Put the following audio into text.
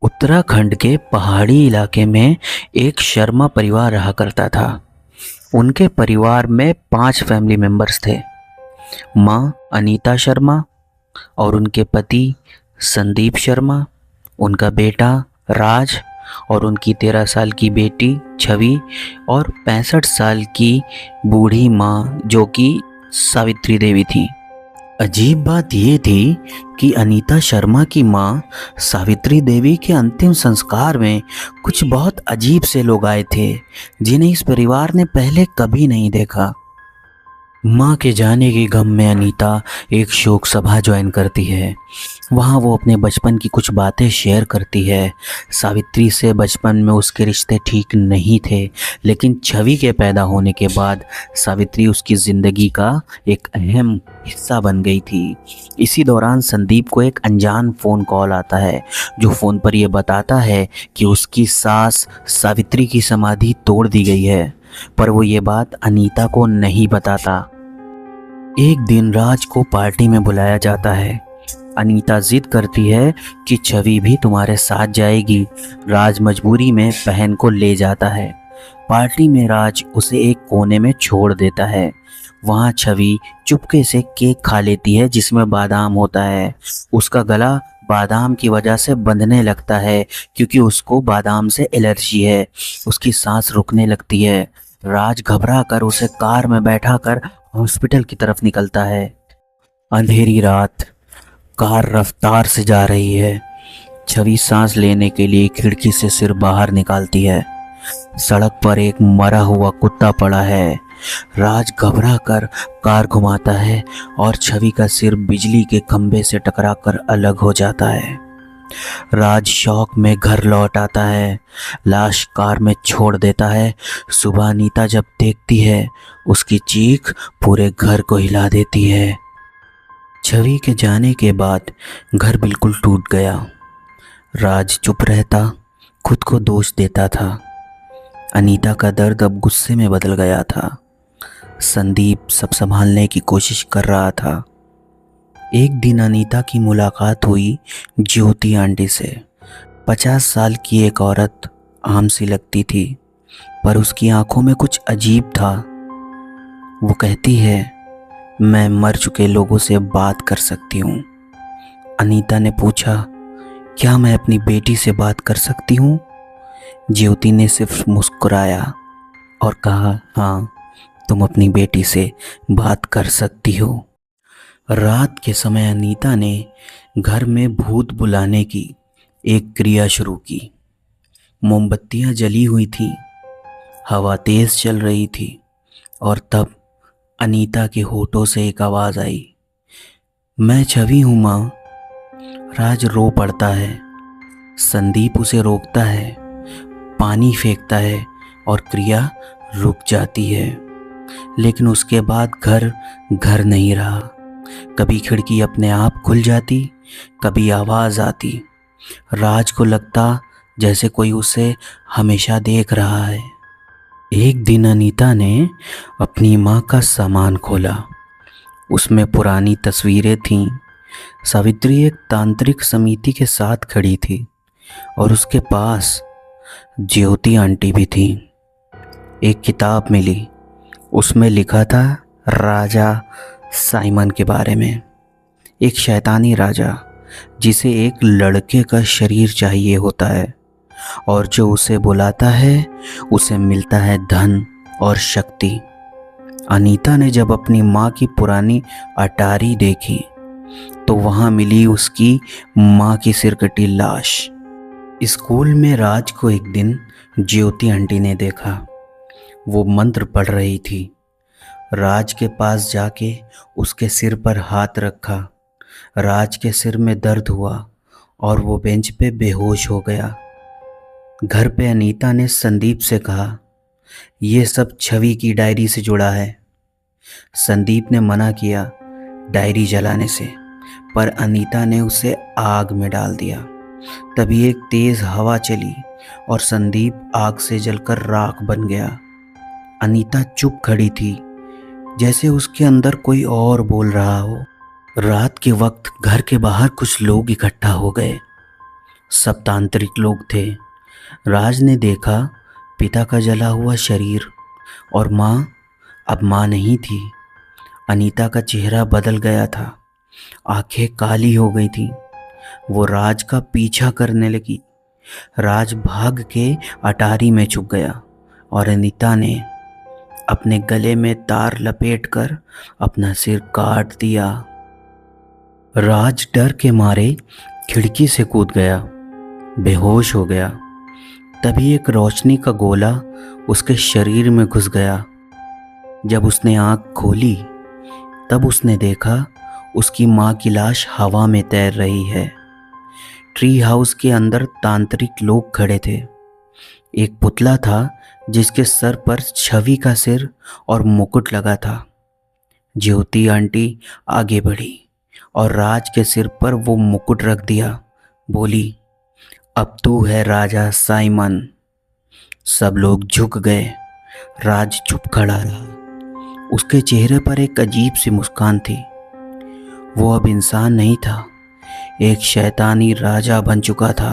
उत्तराखंड के पहाड़ी इलाके में एक शर्मा परिवार रहा करता था। उनके परिवार में 5 फैमिली मेंबर्स थे। माँ अनीता शर्मा और उनके पति संदीप शर्मा, उनका बेटा राज और उनकी 13 साल की बेटी छवि और 65 साल की बूढ़ी माँ जो कि सावित्री देवी थी। अजीब बात यह थी कि अनीता शर्मा की मां सावित्री देवी के अंतिम संस्कार में कुछ बहुत अजीब से लोग आए थे जिन्हें इस परिवार ने पहले कभी नहीं देखा। मां के जाने के गम में अनीता एक शोक सभा ज्वाइन करती है। वहां वो अपने बचपन की कुछ बातें शेयर करती है। सावित्री से बचपन में उसके रिश्ते ठीक नहीं थे, लेकिन छवि के पैदा होने के बाद सावित्री उसकी ज़िंदगी का एक अहम हिस्सा बन गई थी। इसी दौरान संदीप को एक अनजान फ़ोन कॉल आता है जो फ़ोन पर यह बताता है कि उसकी सास सावित्री की समाधि तोड़ दी गई है, पर वो ये बात अनीता को नहीं बताता। एक दिन राज को पार्टी में बुलाया जाता है। अनीता जिद करती है कि छवि भी तुम्हारे साथ जाएगी। राज मजबूरी में बहन को ले जाता है। पार्टी में राज उसे एक कोने में छोड़ देता है। वहाँ छवि चुपके से केक खा लेती है जिसमें बादाम होता है। उसका गला बादाम की वजह से बंधने लगता है क्योंकि उसको बादाम से एलर्जी है। उसकी सांस रुकने लगती है। राज घबरा कर उसे कार में बैठाकर हॉस्पिटल की तरफ निकलता है। अंधेरी रात, कार रफ्तार से जा रही है। छवि सांस लेने के लिए खिड़की से सिर बाहर निकालती है। सड़क पर एक मरा हुआ कुत्ता पड़ा है। राज घबरा कर कार घुमाता है और छवि का सिर बिजली के खंभे से टकराकर अलग हो जाता है। राज शौक में घर लौट आता है। लाश कार में छोड़ देता है। सुबह अनीता जब देखती है, उसकी चीख पूरे घर को हिला देती है। छवि के जाने के बाद घर बिल्कुल टूट गया। राज चुप रहता, खुद को दोष देता था। अनीता का दर्द अब गुस्से में बदल गया था। संदीप सब संभालने की कोशिश कर रहा था। एक दिन अनीता की मुलाकात हुई ज्योति आंटी से। 50 साल की एक औरत आम सी लगती थी, पर उसकी आंखों में कुछ अजीब था। वो कहती है, मैं मर चुके लोगों से बात कर सकती हूँ। अनीता ने पूछा, क्या मैं अपनी बेटी से बात कर सकती हूँ? ज्योति ने सिर्फ मुस्कुराया और कहा, हाँ, तुम अपनी बेटी से बात कर सकती हो। रात के समय अनीता ने घर में भूत बुलाने की एक क्रिया शुरू की। मोमबत्तियां जली हुई थी, हवा तेज चल रही थी और तब अनीता के होठों से एक आवाज़ आई, मैं छवि हूँ माँ। राज रो पड़ता है। संदीप उसे रोकता है, पानी फेंकता है और क्रिया रुक जाती है। लेकिन उसके बाद घर घर नहीं रहा। कभी खिड़की अपने आप खुल जाती, कभी आवाज़ आती। राज को लगता जैसे कोई उसे हमेशा देख रहा है। एक दिन अनीता ने अपनी माँ का सामान खोला। उसमें पुरानी तस्वीरें थीं। सावित्री एक तांत्रिक समिति के साथ खड़ी थी और उसके पास ज्योति आंटी भी थी। एक किताब मिली, उसमें लिखा था राजा साइमन के बारे में। एक शैतानी राजा जिसे एक लड़के का शरीर चाहिए होता है और जो उसे बुलाता है उसे मिलता है धन और शक्ति। अनीता ने जब अपनी माँ की पुरानी अटारी देखी तो वहाँ मिली उसकी माँ की सिरकटी लाश। स्कूल में राज को एक दिन ज्योति आंटी ने देखा। वो मंत्र पढ़ रही थी। राज के पास जाके उसके सिर पर हाथ रखा। राज के सिर में दर्द हुआ और वो बेंच पे बेहोश हो गया। घर पे अनीता ने संदीप से कहा, ये सब छवि की डायरी से जुड़ा है। संदीप ने मना किया डायरी जलाने से, पर अनीता ने उसे आग में डाल दिया। तभी एक तेज हवा चली और संदीप आग से जलकर राख बन गया। अनीता चुप खड़ी थी, जैसे उसके अंदर कोई और बोल रहा हो। रात के वक्त घर के बाहर कुछ लोग इकट्ठा हो गए। सब तांत्रिक लोग थे। राज ने देखा पिता का जला हुआ शरीर, और माँ अब माँ नहीं थी। अनीता का चेहरा बदल गया था, आंखें काली हो गई थीं। वो राज का पीछा करने लगी। राज भाग के अटारी में छुप गया और अनीता ने अपने गले में तार लपेटकर अपना सिर काट दिया। राज डर के मारे खिड़की से कूद गया, बेहोश हो गया। तभी एक रोशनी का गोला उसके शरीर में घुस गया। जब उसने आंख खोली तब उसने देखा उसकी माँ की लाश हवा में तैर रही है। ट्री हाउस के अंदर तांत्रिक लोग खड़े थे। एक पुतला था जिसके सर पर छवि का सिर और मुकुट लगा था। ज्योति आंटी आगे बढ़ी और राज के सिर पर वो मुकुट रख दिया। बोली, अब तू है राजा साइमन। सब लोग झुक गए। राज चुप खड़ा रहा। उसके चेहरे पर एक अजीब सी मुस्कान थी। वो अब इंसान नहीं था, एक शैतानी राजा बन चुका था।